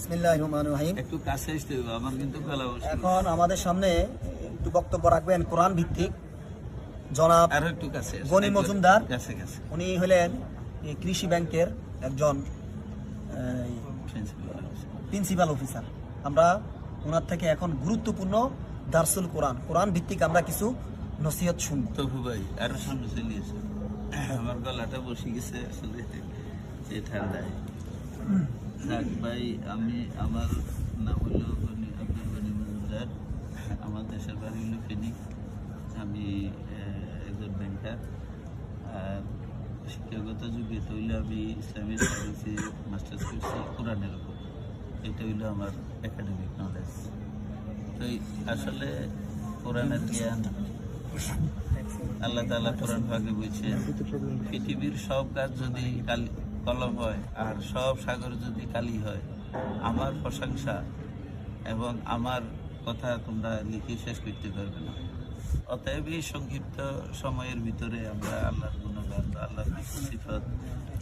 বিসমিল্লাহির রহমানির রহিম। একটু কাছে আসতে হবে, আমার কিন্তু গলা বসে। এখন আমাদের সামনে একটু বক্তব্য রাখবেন কোরআন ভিত্তিক জনাব আরো একটু কাছে আসেন, গনি একটু মজুমদার। কাছে কাছে উনি হলেন এই কৃষি ব্যাংকের একজন প্রিন্সিপাল অফিসার। আমরা ওনার থেকে এখন গুরুত্বপূর্ণ দারসুল কোরআন ভিত্তিক আমরা কিছু নসিহত শুনব। তবু ভাই আরো সামনে চলে এসে, আমার গলাটা বসে গেছে আসলে যে ঠান্ডায়। যাক ভাই, আমার নাম হলো আব্দুল গনি মজুমদার। আমার দেশের বাড়ি হলো ফেনী। আমি একজন ব্যাংকার। আর শিক্ষাগত যোগ্যতা হইলে আমি ইসলামিক স্টাডিজে মাস্টার্স করছি কোরআনের উপর। এটা হইলো আমার একাডেমিক নলেজ। তো আসলে কোরআনের জ্ঞান আল্লাহ তাআলা কোরআন পাকে বলছেন, পৃথিবীর সব গাছ যদি কলম হয় আর সব সাগর যদি কালি হয়, আমার প্রশংসা এবং আমার কথা তোমরা লিখে শেষ করতে পারবে না। অতএব এই সংক্ষিপ্ত সময়ের ভিতরে আমরা আল্লাহর গুণগান, আল্লাহর সিফাত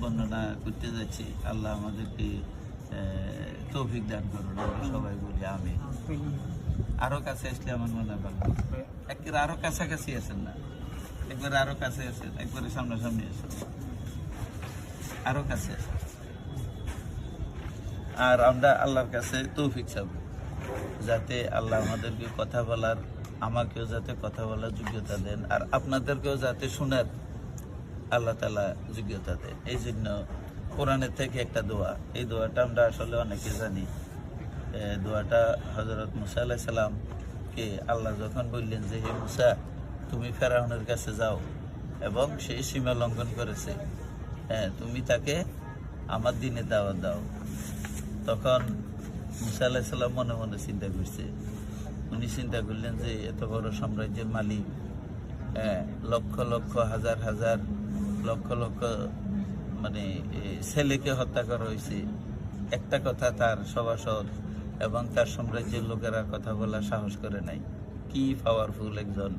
বর্ণনা করতে যাচ্ছি। আল্লাহ আমাদেরকে তৌফিক দান করুন, আমরা সবাই বলি আমিন। আরো কাছে আসলে আমার মনে হয় ভালো। একবার আরো কাছাকাছি আছেন না, একবার আরো কাছে আসেন, একবারে সামনাসামনি আসেন, আরো কাছে আসেন। আর আমরা আল্লাহর কাছে তৌফিক চাব, যাতে আল্লাহ আমাদেরকে কথা বলার, আমাকেও যাতে কথা বলার যোগ্যতা দেন, আর আপনাদেরকেও যাতে শোনার আল্লাহ তাআলা যোগ্যতা দেন। এই জন্য কোরআনের থেকে একটা দোয়া, এই দোয়াটা আমরা আসলে অনেকে জানি। দোয়াটা হযরত মুসা আলাইহিস সালামকে আল্লাহ যখন বললেন যে, হে মুসা, তুমি ফেরাউনের কাছে যাও এবং সেই সীমা লঙ্ঘন করেছে, তুমি তাকে আমার দিনে দাওয়াত দাও। তখন মুসা আলাইহিস সালাম মনে মনে চিন্তা করছে। উনি চিন্তা করলেন যে এত বড় সাম্রাজ্যের মালিক, লক্ষ লক্ষ হাজার হাজার লক্ষ লক্ষ মানে ছেলেকে হত্যা করা হয়েছে, একটা কথা তার সভাসদ এবং তার সাম্রাজ্যের লোকেরা কথা বলার সাহস করে নাই। কি পাওয়ারফুল একজন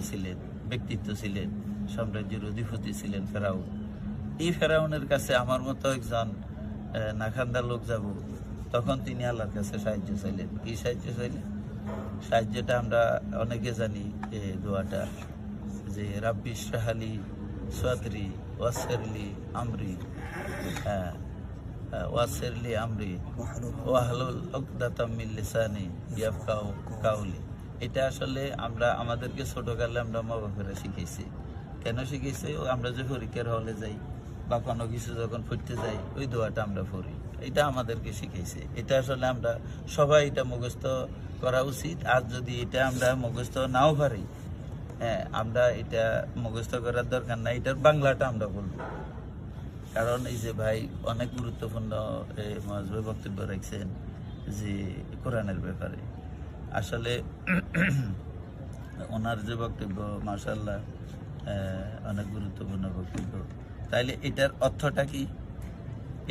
ছিলেন, ব্যক্তিত্ব ছিলেন, সাম্রাজ্যের অধিপতি ছিলেন ফেরাউন। এই ফেরাউনের কাছে আমার মতো একজন নাখান্দা লোক যাব, তখন তিনি আল্লাহর কাছে সাহায্য চাইলেন। কি সাহায্য চাইলেন? সাহায্যটা আমরা অনেকে জানি, দোয়াটা যে রাব্বি ইশরাহ লি সাদরি ওয়াসসিরলি আমরি, ওয়াসসিরলি আমরি ওয়াহলুল উকদাতাম মিন লিসানি ইয়াফকাহু কাওলি। এটা আসলে আমরা আমাদেরকে ছোটকালে আমরা মা বাবারা শিখেছি। কেন শিখেছি? আমরা যে পরীক্ষার হলে যাই বা কোনো কিছু যখন পড়তে যাই, ওই দোয়াটা আমরা পড়ি, এটা আমাদেরকে শিখেছে। এটা আসলে আমরা সবাই এটা মুখস্থ করা উচিত। আর যদি এটা আমরা মুখস্থ নাও পারি, আমরা এটা মুখস্থ করার দরকার নাই, এটার বাংলাটা আমরা বলবো। কারণ এই যে ভাই অনেক গুরুত্বপূর্ণ মজবুত বক্তব্য রাখছেন যে কোরআনের ব্যাপারে। আসলে ওনার যে বক্তব্য মাশাআল্লাহ অনেক গুরুত্বপূর্ণ বক্তব্য। তাইলে এটার অর্থটা কি?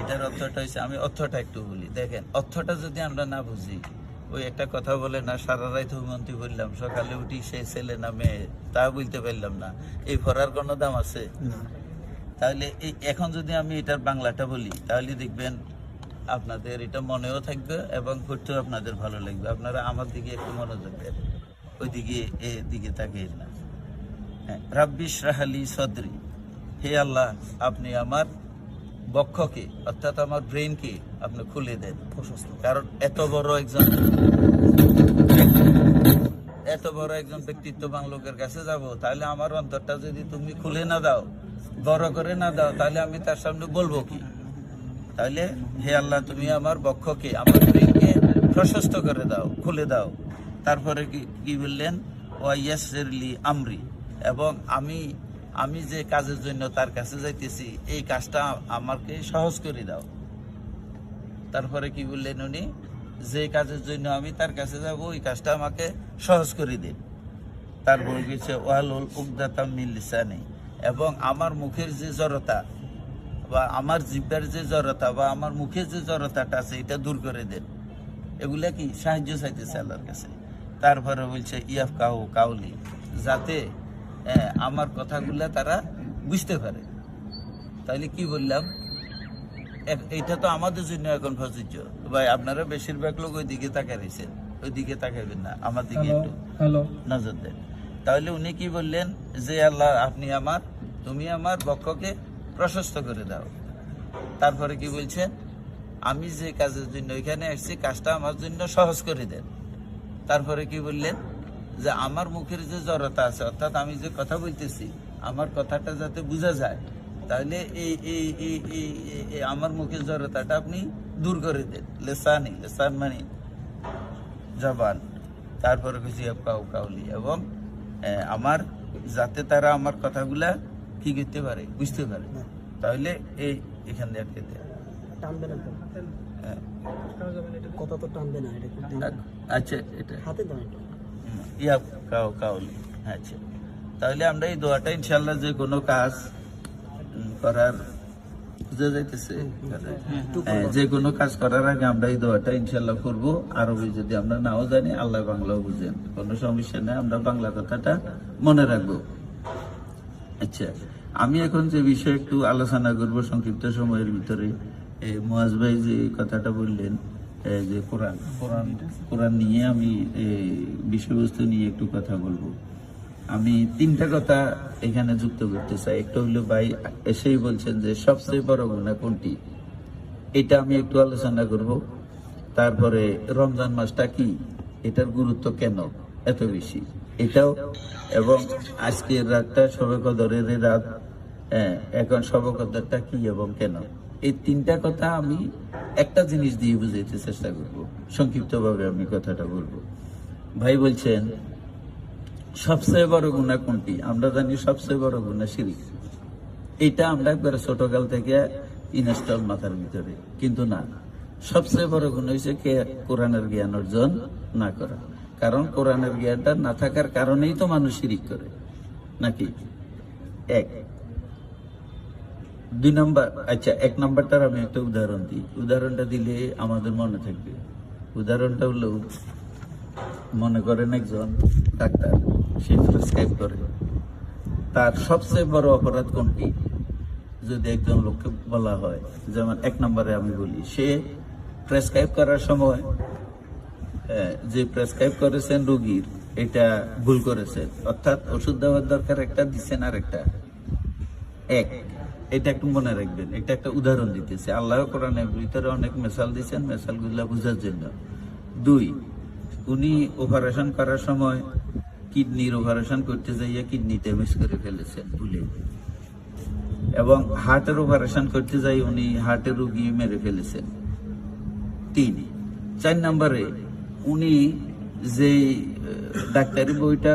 এটার অর্থটা হচ্ছে, আমি অর্থটা একটু বলি। দেখেন, অর্থটা যদি আমরা না বুঝি, ওই একটা কথা বলে না, সারা রাত হুমন্তি বললাম, সকালে উঠি সে ছেলে না মেয়ে তা বলতে পারলাম না, এই পড়ার কোনো দাম আছে? তাহলে এখন যদি আমি এটার বাংলাটা বলি, তাহলে দেখবেন আপনাদের এটা মনেও থাকবে এবং পড়তেও আপনাদের ভালো লাগবে। আপনারা আমার দিকে একটু মনোযোগ দেন, ওইদিকে এদিকে তাকিয়ে না। রাব্বি ইশরাহ লি সাদরি, হে আল্লাহ, আপনি আমার বক্ষকে অর্থাৎ আমার ব্রেইনকে আপনি খুলে দেন। কারণ এত বড় একজন ব্যক্তিত্ববান লোকের কাছে যাব, তাহলে আমার অন্তরটা যদি তুমি খুলে না দাও, বড় করে না দাও, তাহলে আমি তার সামনে বলবো কি? তাহলে হে আল্লাহ, তুমি আমার বক্ষকে, আমার ব্রেইনকে প্রশস্ত করে দাও, খুলে দাও। তারপরে কি বললেন? ওয়াইয়াসসিরলি আমরি, এবং আমি যে কাজের জন্য তার কাছে যাইতেছি, এই কাজটা আমাকে সহজ করে দাও। তারপরে কি বললেন উনি? যে কাজের জন্য আমি তার কাছে যাব, ওই কাজটা আমাকে সহজ করে দিন। তারপর গেছে ওয়াহলুল উকদাতাম মিন লিসানি, এবং আমার মুখের যে জড়তা বা আমার জিহ্বার যে জড়তা বা আমার মুখের যে জড়তাটা আছে, এটা দূর করে দেন। এগুলা কি সাহায্য চাইতেছে আল্লাহর কাছে। তারপরে বলছে ইয়াফকাহু কাওলি, যাতে আমার কথাগুলা তারা বুঝতে পারে। তাইলে কি বললাম? এটা তো আমাদের জন্য এখন প্রযোজ্য ভাই, আপনারা বেশিরভাগ লোক ওই দিকে তাকাই রয়েছেন, ওই দিকে তাকাইবেন না, আমার দিকে একটু নজর দেন। তাহলে উনি কি বললেন যে আল্লাহ আপনি তুমি আমার বক্ষকে প্রশস্ত করে দাও। তারপরে কি বলছেন, আমি যে কাজের জন্য এখানে আসছি কাজটা আমার জন্য সহজ করে দেন। তারপরে কি বললেন যে আমার মুখের যে জড়তা আছে, অর্থাৎ আমি যে কথা বলতেছি আমার কথাটা যাতে বোঝা যায়, তাহলে এই আমার মুখের জড়তাটা আপনি দূর করে দেন। লেসান মানে জবান, তারপরে কিছু কাউলি, এবং আমার যাতে তারা আমার কথাগুলা কি করতে পারে, বুঝতে পারে। তাহলে এখান দিয়ে আটকে দেয়। টানবে না তো, কথা তো টানবে না, এটা খুব আচ্ছা, এটা হাতে দাও এটা কাউলি। আচ্ছা, তাহলে আমরা এই দোয়াটা ইনশাল্লাহ যে কোনো কাজ করার বুঝা যাইতেছে, যে কোনো কাজ করার আগে আমরা এই দোয়াটা ইনশাল্লাহ করবো। আরবি যদি আমরা নাও জানি, আল্লাহ বাংলাও বুঝেন, কোনো সমস্যা নেই, আমরা বাংলা কথাটা মনে রাখবো। আচ্ছা, আমি এখন যে বিষয়ে একটু আলোচনা করবো সংক্ষিপ্ত সময়ের ভিতরে, মুয়াজ ভাই যে কথাটা বললেন যে কোরআন নিয়ে আমি বিষয়বস্তু নিয়ে একটু কথা বলবো। আমি তিনটা কথা এখানে যুক্ত করতে চাই। একটা হলো ভাই এসেই বলছেন যে সবচেয়ে বড় গুনাহ কোনটি, এটা আমি একটু আলোচনা করব। তারপরে রমজান মাসটা কি, এটার গুরুত্ব কেন এত বেশি, এটাও, এবং আজকের রাতটা শবে কদরের রাত, এখন শবে কদরটা কি এবং কেন, এই তিনটা কথা আমি একটা জিনিস দিয়ে বুঝাইতে চেষ্টা করব। সংক্ষিপ্তভাবে আমি কথাটা বলবো। ভাই বলছেন সবচেয়ে বড় গুনাহ কোনটি, আমরা জানি সবচেয়ে বড় গুনাহ শিরক। এটা আমরা একবারে ছোটকাল থেকে ইনস্টল মাথার ভিতরে, কিন্তু না, সবচেয়ে বড় গুনাহ হচ্ছে কোরআনের জ্ঞান অর্জন না করা। কারণ কোরআনের জ্ঞানটা না থাকার কারণেই তো মানুষ শিরক করে, নাকি? এক। দুই নম্বর, আচ্ছা, এক নম্বরটার আমি একটা উদাহরণ দিই। উদাহরণটা দিলে আমাদের মনে থাকবে। উদাহরণটা হলো, মনে করেন একজন ডাক্তার, সে প্রেসক্রাইব করে, তার সবচেয়ে বড় অপরাধ কোনটি যদি একজন লোককে বলা হয়, যেমন এক নম্বরে আমি বলি, সে প্রেসক্রাইব করার সময় যে প্রেসক্রাইব করেছেন রোগীর, এটা ভুল করেছেন, অর্থাৎ ওষুধ দেওয়ার দরকার একটা, দিচ্ছেন আর একটা। এক, এটা একটু মনে রাখবেন, এটা একটা উদাহরণ দিতেছে। আল্লাহ কোরআনের ভিতরে অনেক মেসাল দিচ্ছেন, মেসালগুলো বোঝার জন্য। দুই, উনি অপারেশন করার সময় কিডনির অপারেশন করতে যাইয়া কিডনিতে মিস করে ফেলেছেন ভুলে, এবং হার্টের অপারেশন করতে যাই উনি হার্টের রোগী মেরে ফেলেছেন। তিন। চার নম্বরে, উনি যে ডাক্তারি বইটা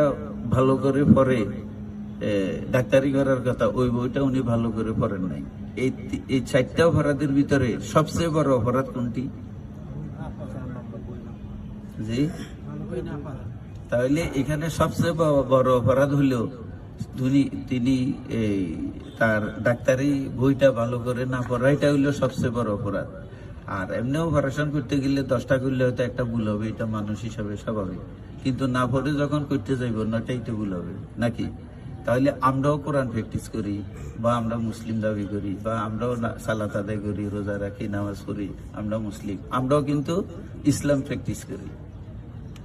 ভালো করে পড়ে, ডাক্তারি করার কথা, ওই বইটা উনি ভালো করে পড়েন নাই। এই চারটা অপরাধের ভিতরে সবচেয়ে বড় অপরাধ কোনটি? জি, তাহলে এখানে সবচেয়ে বড় অপরাধ হলো তিনি তার ডাক্তারি বইটা ভালো করে না পড়া, এটা হইলো সবচেয়ে বড় অপরাধ। আর এমনি অপারেশন করতে গেলে 10টা করলে হয়তো একটা ভুল হবে, এটা মানুষ হিসাবে স্বাভাবিক, কিন্তু না পড়ে যখন করতে যাইব নটাই তো ভুল হবে, নাকি? তাহলে আমরাও কোরআন প্র্যাকটিস করি, বা আমরা মুসলিম দাবি করি, বা আমরাও সালাত আদায় করি, রোজা রাখি, নামাজ পড়ি, আমরা মুসলিম, আমরাও কিন্তু ইসলাম প্র্যাকটিস করি।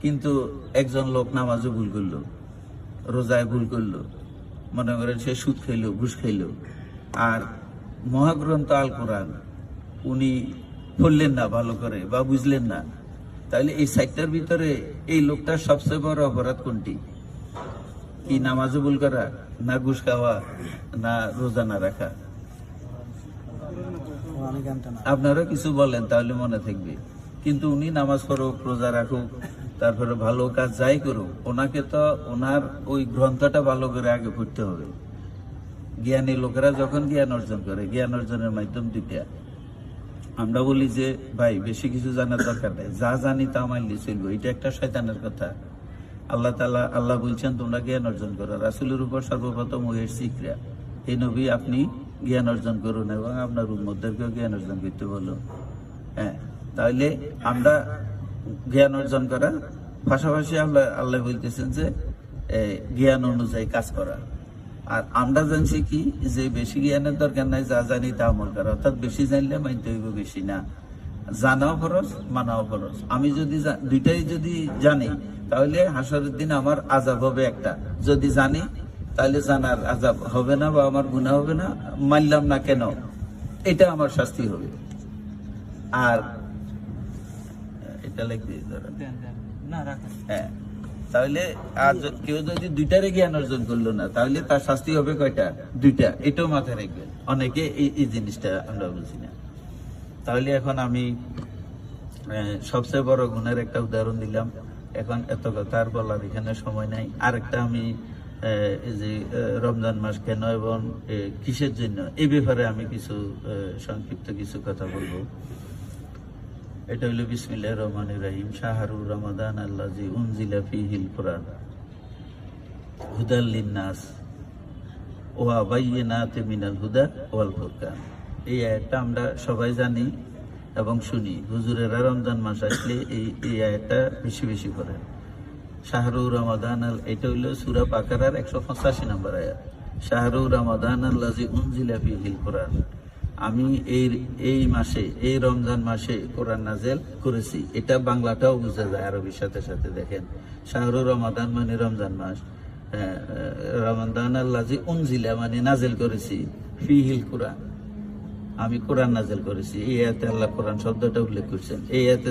কিন্তু একজন লোক নামাজও ভুল করলো, রোজায় ভুল করলো, মনে করেন সে সুদ খাইলো, ঘুষ খাইলো, আর মহাগ্রন্থ আল কোরআন উনি পড়লেন না ভালো করে বা বুঝলেন না, তাহলে এই সাইটটার ভিতরে এই লোকটার সবচেয়ে বড় অপরাধ কোনটি? কি নামাজও ভুল করা, না ঘুষ খাওয়া, না রোজা না রাখা? আপনারা কিছু বলেন তাহলে মনে থাকবে। কিন্তু উনি নামাজ পড়ুক, রোজা রাখুক, তারপরে ভালো কাজ যাই করুক, ওনাকে তো ওনার ওই গ্রন্থটা ভালো করে আগে পড়তে হবে। জ্ঞানী লোকেরা যখন জ্ঞান অর্জন করে, জ্ঞান অর্জনের মাধ্যম দুইটা। আমরা বলি যে ভাই বেশি কিছু জানার দরকার নেই, যা জানি তা মানলে চলবো, এটা একটা শয়তানের কথা। আল্লাহ বলছেন তোমরা জ্ঞান অর্জন করো, রাসূলের উপর সর্বপ্রথম ওই শিক্ষা, এই নবী আপনি জ্ঞান অর্জন করুন এবং আপনার উম্মতদেরকেও জ্ঞান অর্জন করতে বলুন। হ্যাঁ, তাহলে আমরা জ্ঞান অর্জন করা পাশাপাশি আল্লাহ বলতেছেন যে জ্ঞান অনুযায়ী কাজ করা। আর আমরা জানছি কি যে বেশি জ্ঞানের দরকার নাই, যা জানি তা আমল করা, অর্থাৎ বেশি জানলে মানতে হইব বেশি না, জানাও ফরজ মানাও ফরজ। আমি যদি দুইটাই যদি জানি তাহলে হাসরের দিন আমার আযাব হবে একটা, যদি জানি তাহলে জানার আযাব হবে না বা আমার গুনাহ হবে না, মানলাম না কেন এটা আমার শাস্তি হবে। আর এটা লিখবে হ্যাঁ, তাহলে আর কেউ যদি দুইটারে জ্ঞান অর্জন করলো না তাহলে তার শাস্তি হবে কয়টা? দুইটা। এটাও মাথায় রাখবেন, অনেকে এই জিনিসটা আমরা বুঝি না। তাহলে এখন আমি সবচেয়ে বড় গুণের একটা উদাহরণ দিলাম, এখন এত কথা আর বলার এখানে সময় নাই। আরেকটা আমি এই যে রমজান মাস কেন এবং কিসের জন্য এই ব্যাপারে আমি কিছু সংক্ষিপ্ত কিছু কথা বলবো। এটা হলো বিসমিল্লাহির রহমানির রহিম। শাহরুর রমাদান আল্লাযী উনজিলা ফীহিল কুরআন হুদাল লিন্নাস ওয়া বায়্যিনাতিন মিনাল হুদা ওয়াল ফুরকান। এই আয়াতটা আমরা সবাই জানি এবং শুনি। হুজুরেরা রমজান মাস আসলে এই আয়াতটা বেশি বেশি করেন। শাহরুর রমাদান, এটা হইল সূরা বাকারার 185 নম্বর আয়াত। শাহরুর রমাদান আল্লাযী উনজিলা ফীহিল কুরআন, আমি এই মাসে, এই রমজান মাসে কোরআন নাযিল করেছি। এটা বাংলাটাও বোঝা যায় আরবির সাথে সাথে। দেখেন, শাহরুর রমাদান মানে রমজান মাস, রমাদান আল্লাযী উনজিলা মানে নাযিল করেছি, ফীহিল কুরআন আমি কোরআন নাযিল করেছি। এই আয়াতে আল্লাহ কোরআন শব্দটা উল্লেখ করছেন। এই আয়াতে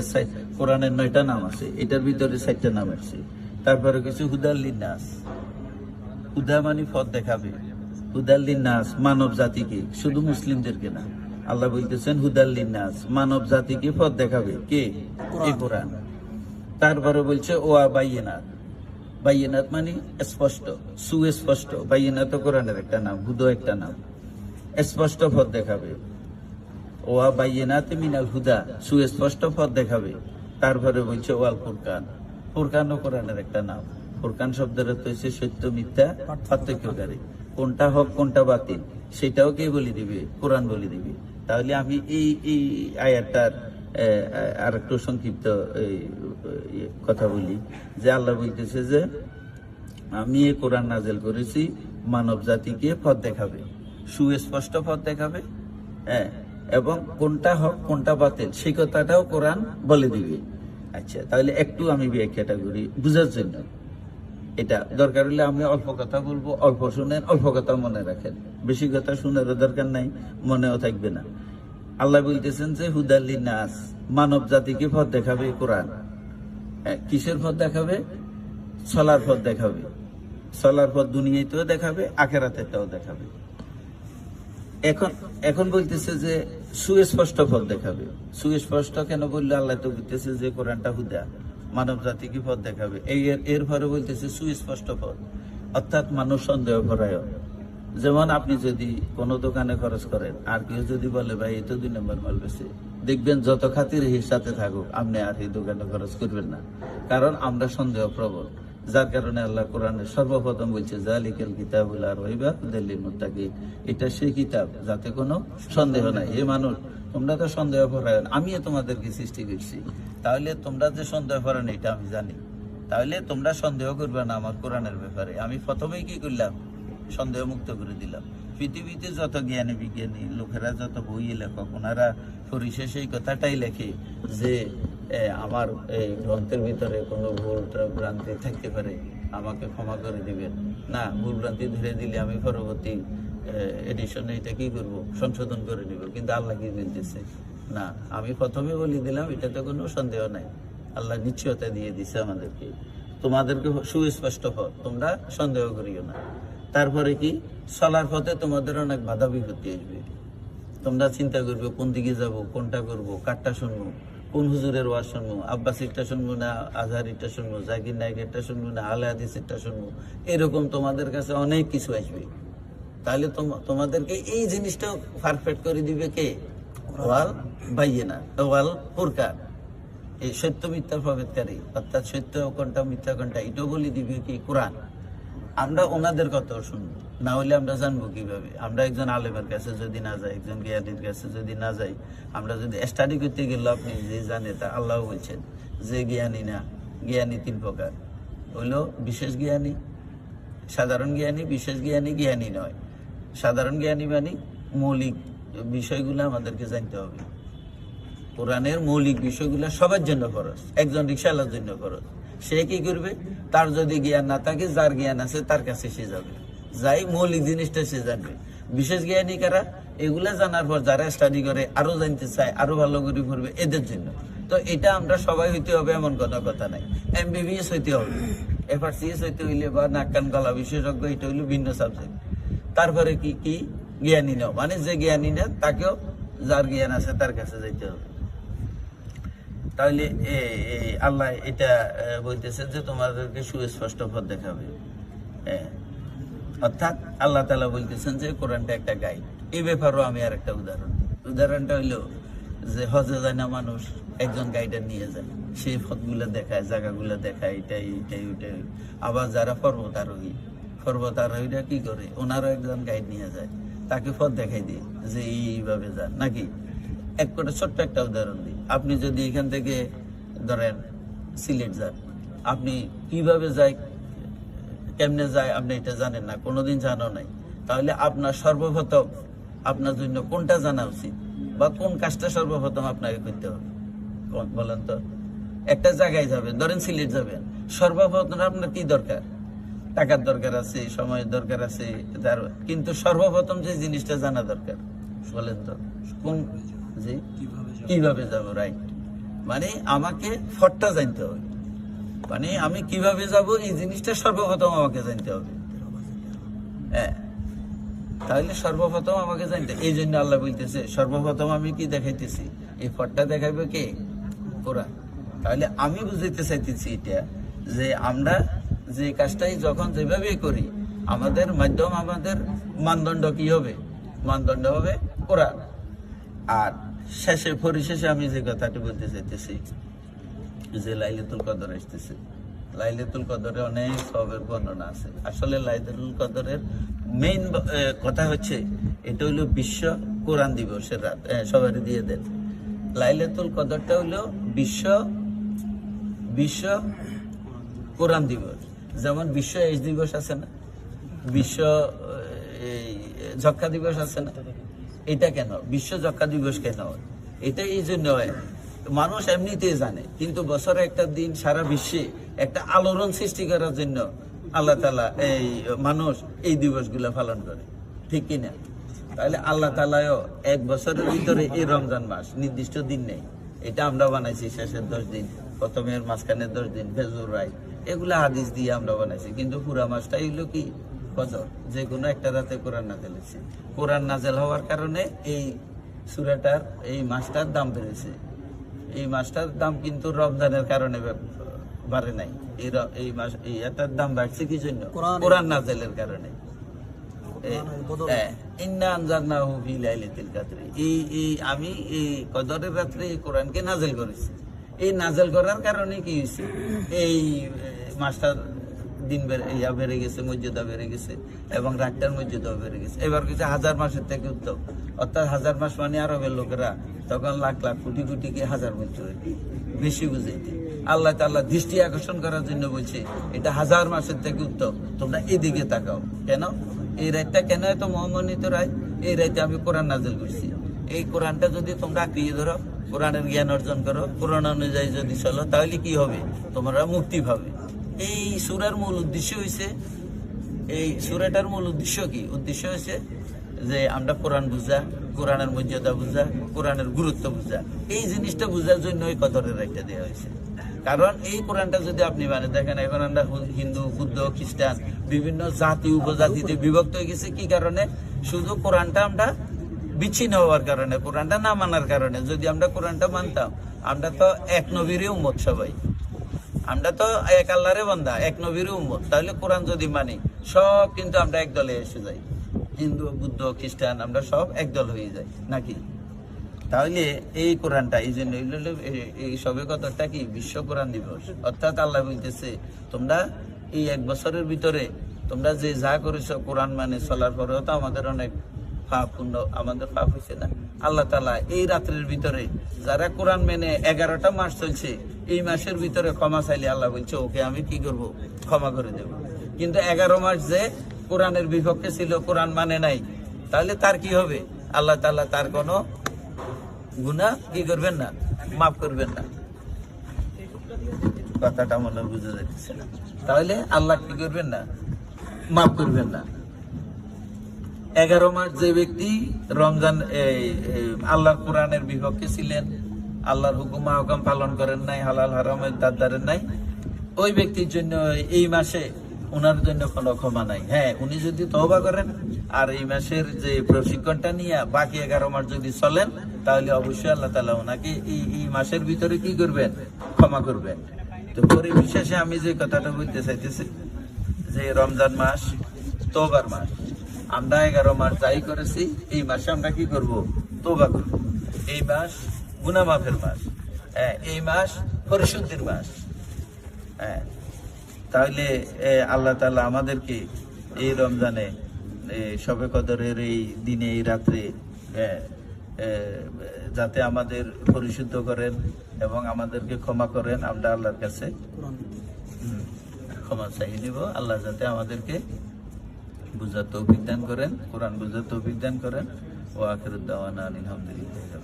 কোরআনের 9টা নাম আছে, এটার ভিতরে 4টা নাম আছে। তারপরে কিছু হুদাল লিন্নাস, হুদা মানে পথ দেখাবে, হুদাল লিন্নাস মানব জাতিকে, শুধু মুসলিমদেরকে না। আল্লাহ বলতেছেন হুদাল লিন্নাস মানব জাতিকে পথ দেখাবে কে? এই কোরআন। তারপরে বলছে ওয়া বায়্যিনাত, বায়্যিনাত মানে স্পষ্ট, সুস্পষ্ট। বায়্যিনাত কোরআনের একটা নাম, হুদা একটা নাম, স্পষ্ট পথ দেখাবে। ওয়া বায়্যিনাতিন মিনাল হুদা, সুস্পষ্ট পথ দেখাবে। তারপরে বলছে ওয়াল ফুরকান, ফুরকানও কোরআনের একটা নাম। ফুরকান শব্দের অর্থ হচ্ছে সত্য মিথ্যা পার্থক্যকারী, কোনটা হক কোনটা বাতিল সেটাও কে বলে দিবে? কোরআন বলে দিবে। তাহলে আমি এই আয়াতটার আর একটু সংক্ষিপ্ত কথা বলি যে আল্লাহ বলতেছে যে আমি এই কোরআন নাযিল করেছি মানব জাতিকে পথ দেখাবে, সুস্পষ্ট পথ দেখাবে, হ্যাঁ, এবং কোনটা হক কোনটা বাতিল সেই কথাটাও কোরআন বলে দিবে। আচ্ছা, তাহলে একটু আমি ব্যাখ্যাটা করি বুঝার জন্য। এটা দরকার হলে আমি অল্প কথা বলবো, অল্প শুনেন, অল্প কথা মনে রাখেন। বেশি কথা শুনের দরকার নাই, মনেও থাকবে না। আল্লাহ বলতেছেন যে হুদাল লিন্নাস, মানব জাতিকে পথ দেখাবে কোরআন। কিসের পথ দেখাবে? চলার পথ দেখাবে। চলার পথ দুনিয়াতেও দেখাবে, আখিরাতেও দেখাবে। এখন বলতেছে যে সুস্পষ্ট পথ দেখাবে। সুস্পষ্ট কেন বললে? আল্লাহ তো বলতেছে যে কোরআনটা হুদা, মানব জাতিকে পথ দেখাবে। এরপরে বলতেছে সুস্পষ্ট পথ, অর্থাৎ মানুষ সন্দেহ করায়। যেমন আপনি যদি কোনো দোকানে খরচ করেন, আর কেউ যদি বলে ভাই এই তো 2 নম্বর মাল বেশি, দেখবেন যত খাতির এর সাথে থাকুক আপনি আর এই দোকানে খরচ করবেন না, কারণ আমরা সন্দেহ প্রবল। যার কারণে আল্লাহ কোরআনে সর্বপ্রথম বলছে যালিকাল কিতাবুল লা রাইবা হুদাল লিল মুত্তাকিন, এটা সেই কিতাব যাতে কোনো সন্দেহ নাই। হে মানুষ, তোমরা তো সন্দেহ পরায়ণ, আমিও তোমাদেরকে সৃষ্টি করছি, তাহলে তোমরা যে সন্দেহ পরায়ণ এটা আমি জানি, তাহলে তোমরা সন্দেহ করবে না আমার কোরআনের ব্যাপারে। আমি প্রথমেই কি করলাম? সন্দেহ মুক্ত করে দিলাম। পৃথিবীতে যত জ্ঞানী বিজ্ঞানী লোকেরা, যত বই লেখক, ওনারা পরিশেষে এই কথাটাই লেখে যে আমার এই গ্রন্থের ভিতরে কোনো ভুল ভ্রান্তি থাকতে পারে, আমাকে ক্ষমা করে দিবেন। না, ভুল ভ্রান্তি ধরে দিলে আমি পরবর্তী এডিশনে এটা কি করব? সংশোধন করে নিব। কিন্তু আল্লাহ কি বলতেছে? না, আমি প্রথমে বলে দিলাম, এটাতে কোনো সন্দেহ নাই। আল্লাহ নিশ্চয়তা দিয়ে দিছে আমাদেরকে, তোমাদেরকে সুস্পষ্ট পথ, তোমরা সন্দেহ করিও না। তারপরে কি? চলার পথে তোমাদের অনেক বাধা বিপত্তি আসবে। তোমরা চিন্তা করবে কোন দিকে যাব, কোনটা করব, কারটা শুনবো, কোন হুজুরের ওয়াজ শুনবো, আব্বাসিরটা শুনবো না আজহারিরটা শুনবো, জাকির নায়কেরটা শুনবো না আলে হাদিসেরটা শুনবো, এরকম তোমাদের কাছে অনেক কিছু আসবে। তাহলে তোমাদেরকে এই জিনিসটা পারফেক্ট করে দিবে কে? ওয়াল বায়্যিনাত, ওয়াল ফুরকান, এই সত্য মিথ্যার প্রভেদকারী, অর্থাৎ সত্য কোনটা মিথ্যা কোনটা এটাও বলে দিবে কি? কোরআন। আমরা ওনাদের কথা শুনবো, না হলে আমরা জানবো কিভাবে? আমরা একজন আলেমের কাছে যদি না যাই, একজন জ্ঞানীর কাছে যদি না যাই, আমরা যদি স্টাডি করতে গেলে আপনি যে জানে তা আল্লাহ বলছেন যে জ্ঞানী না, জ্ঞানী 3 প্রকার হইলো বিশেষ জ্ঞানী, সাধারণ জ্ঞানী, বিশেষ জ্ঞানী, জ্ঞানী নয়। সাধারণ জ্ঞানী মানে মৌলিক বিষয়গুলো আমাদেরকে জানতে হবে। কোরআনের মৌলিক বিষয়গুলো সবার জন্য খরচ, একজন রিকশাওয়ালার জন্য খরচ। সে কি করবে? তার যদি জ্ঞান না থাকে, যার জ্ঞান আছে তার কাছে সে যাবে, যাই মৌলিক জিনিসটা সে জানবে। বিশেষ জ্ঞানী কারা? এগুলা জানার পর যারা স্টাডি করে, আরো জানতে চায়, আরো ভালো করে পড়বে, এদের জন্য। তো এটা আমরা সবাই হইতে হবে এমন কোনো কথা নাই। MBBS হইতে হবে, FRCS হইতে হইলে বা নাক কান গলা বিশেষজ্ঞ, এটা হইলো ভিন্ন সাবজেক্ট। তারপরে কি কি জ্ঞানী নাও, মানে যে জ্ঞানী না তাকেও যার জ্ঞান আছে তার কাছে যাইতে হবে। তাহলে আল্লাহ এটা বলতেছে যে তোমাদেরকে সুস্পষ্ট পথ দেখাবে। অর্থাৎ আল্লাহ তাআলা বলতেছেন যে কোরআনটা একটা গাইড। এই ব্যাপারেও আমি আর একটা উদাহরণ দিই। উদাহরণটা হইলো যে হজে যায় না মানুষ, একজন গাইডার নিয়ে যায়, সেই পথগুলো দেখায়, জায়গাগুলো দেখায়, এটাই এটাই ওইটাই। আবার যারা পর্বতারোহীরা কি করে, ওনারও একজন গাইড নিয়ে যায়, তাকে পথ দেখাই দিয়ে যে এইভাবে যান নাকি। এক করে ছোট্ট একটা উদাহরণ দিই। আপনি যদি এখান থেকে ধরেন সিলেট যান, আপনি কিভাবে যায়, কেমনে যায় আপনি এটা জানেন না, কোনোদিন জানো নাই, তাহলে আপনার সর্বপ্রথম আপনার জন্য কোনটা জানা উচিত বা কোন কাজটা সর্বপ্রথম আপনাকে করতে হবে বলেন তো? একটা জায়গায় যাবেন, ধরেন সিলেট যাবেন, সর্বপ্রথম আপনার কি দরকার? টাকার দরকার আছে, সময়ের দরকার আছে, কিন্তু সর্বপ্রথম যে জিনিসটা জানা দরকার বলেন তো কোন? যে কিভাবে যাব, রাইট। মানে আমাকে ফটটা জানতে হবে, মানে আমি কিভাবে যাব এই জিনিসটা সর্বপ্রথম আমাকে জানতে হবে। হ্যাঁ, তাহলে সর্বপ্রথম আমাকে জানতে, এই জন্য আল্লাহ বলতেছে সর্বপ্রথম আমি কি দেখাইতেছি, এই ফটটা দেখাইবে কে? কোরআন। তাহলে আমি বুঝাইতে চাইতেছি এটা যে আমরা যে কাজটাই যখন যেভাবে করি, আমাদের মাধ্যম, আমাদের মানদণ্ড কি হবে? মানদণ্ড হবে কোরআন। আর শেষে পরিশেষে আমি যে কথাটি বলতে চাইতেছি যে লাইলাতুল কদর আসতেছে। লাইলাতুল কদরে অনেক সবের বর্ণনা আছে। আসলে লাইলাতুল কদরের মেইন কথা হচ্ছে এটা হইলো বিশ্ব কোরআন দিবসের রাত। সবাই দিয়ে দেন। লাইলাতুল কদরটা হইলো বিশ্ব কোরআন দিবস। যেমন বিশ্ব এইচ দিবস আছে না, বিশ্ব যক্ষা দিবস আছে না, এটা কেন বিশ্ব যক্ষা দিবস কেন হয়? এটা এই জন্য হয়, মানুষ এমনিতেই জানে, কিন্তু বছরে একটা দিন সারা বিশ্বে একটা আলোড়ন সৃষ্টি করার জন্য আল্লাহ তাআলা এই মানুষ এই দিবসগুলো পালন করে, ঠিক কিনা? তাহলে আল্লাহ তাআলাও এক বছরের ভিতরে এই রমজান মাস নির্দিষ্ট দিন নেই, এটা আমরা বানাইছি শেষের 10 দিন, প্রথমের মাঝখানের 10 দিন, ফেজর রাত, এগুলা হাদিস দিয়ে আমরা বানাইছি। কিন্তু পুরা মাসটাই হইলো কি কদর, যে কোনো একটা রাতে কোরআন নাযিল হয়েছে। কোরআন নাযিল হওয়ার কারণে এই সূরাটার, এই মাসটার দাম বেড়েছে। এই মাসটার দাম কিন্তু রমজানের কারণে বাড়ে নাই। এই মাস এটার দাম বাড়ছে কি জন্য? কোরআন নাযিলের কারণে। ইন্না আনজালনাহু ফি লাইলাতিল কদর, আমি এই কদরের রাতে এই কোরআনকে নাযিল করেছি। এই নাযিল করার কারণে কি হয়েছে? এই মাসটার দিন বেড়ে গেছে, মর্যাদা বেড়ে গেছে, এবং রাতটার মর্যাদাও বেড়ে গেছে। এবার কিছু 1000 মাসের থেকে উত্তম, অর্থাৎ 1000 মাস মানে আরবের লোকেরা তখন লাখ লাখ কোটি কোটিকে 1000 বলতে বেশি বুঝাইতে। আল্লাহ তাআলা দৃষ্টি আকর্ষণ করার জন্য বলছে এটা 1000 মাসের থেকে উত্তম, তোমরা এদিকে তাকাও। কেন? এই রাতটা কেন এত মহামান্বিত রাত? এই রাতে আমি কোরআন নাযিল করছি। এই কোরআনটা যদি তোমরা আঁকড়িয়ে ধরো, কোরআনের জ্ঞান অর্জন করো, কোরআন অনুযায়ী যদি চলো, তাহলে কি হবে? তোমরা মুক্তি পাবে। এই সূরার মূল উদ্দেশ্য হয়েছে, এই সূরাটার মূল উদ্দেশ্য কি? উদ্দেশ্য হয়েছে যে আমরা কোরআন বুঝা, কোরআনের মর্যাদা বুঝা, কোরআনের গুরুত্ব বুঝা। এই জিনিসটা বুঝার জন্য এই কদরের একটা দেওয়া হয়েছে। কারণ এই কোরআনটা যদি আপনি মানে দেখেন, এখন আমরা হিন্দু, বৌদ্ধ, খ্রিস্টান বিভিন্ন জাতি উপজাতিতে বিভক্ত হয়ে গেছে। কি কারণে? শুধু কোরআনটা আমরা বিচ্ছিন্ন হওয়ার কারণে, কোরআনটা না মানার কারণে। যদি আমরা কোরআনটা মানতাম, আমরা তো এক নবীরই উম্মত, সবাই আমরা তো এক আল্লাহরে বান্দা, এক নবীরই উম্মত। তাহলে কোরআন যদি মানি, সব কিন্তু আমরা এক দলে এসে যাই। হিন্দু, বৌদ্ধ, খ্রিস্টান আমরা সব একদল হয়ে যাই নাকি? তাহলে এই কোরআনটা এই জন্য এই সবে কতটা কি বিশ্ব কোরআন দিবস। অর্থাৎ আল্লাহ বলতেছে তোমরা এই এক বছরের ভিতরে তোমরা যে যা করেছো কোরআন মানে চলার পরেও তো আমাদের অনেক পাপ পূর্ণ, আমাদের পাপ হয়েছে না। আল্লাহ তাআলা এই রাত্রের ভিতরে যারা কোরআন মেনে 11টা মাস চলছে, এই মাসের ভিতরে ক্ষমা চাইলে আল্লাহ বলছে ওকে আমি কি করব? ক্ষমা করে দেব। কিন্তু 11 মাস যে কোরআনের বিপক্ষে ছিল, কোরআন মানে নাই, তাহলে তার কি হবে? আল্লাহ তাআলা তার কোনো গুনাহ কি করবেন না, মাফ করবেন না। কথাটা মনে হয় বুঝে যাচ্ছে না। তাহলে আল্লাহ কি করবেন না, মাফ করবেন না। 11 মাস যে ব্যক্তি রমজান আল্লাহর কোরআনের বিপক্ষে ছিলেন, আল্লাহর হুকুম আহকাম পালন করেন নাই, হালাল হারামের দাঁত ধরেন নাই, ওই ব্যক্তির জন্য এই মাসে ওনার জন্য কোনো ক্ষমা নাই। হ্যাঁ, উনি যদি তওবা করেন আর এই মাসের যে প্রশিক্ষণটা নিয়ে বাকি 11 মাস যদি চলেন, তাহলে অবশ্যই আল্লাহ তাআলা ওনাকে এই মাসের ভিতরে কি করবেন, ক্ষমা করবেন। তো পরিশেষে আমি যে কথাটা বলতে চাইতেছি যে রমজান মাস তওবার মাস। আমরা 11 মাস যাই করেছি, এই মাসে আমরা কি করব, তওবা করব। এই মাস গুনাহ মাফের মাস, হ্যাঁ, এই মাস পরিশুদ্ধির মাস। হ্যাঁ, তাহলে আল্লাহ তাআলা আমাদেরকে এই রমজানে শবে কদরের এই দিনে, এই রাত্রে যাতে আমাদের পরিশুদ্ধ করেন এবং আমাদেরকে ক্ষমা করেন, আমরা আল্লাহর কাছে ক্ষমা চাই নিব। আল্লাহ যাতে আমাদেরকে বুঝার তৌফিক দান করেন, কোরআন বুঝার তৌফিক দান করেন। ওয়া আখিরুদ দাওয়ানা আলহামদুলিল্লাহ।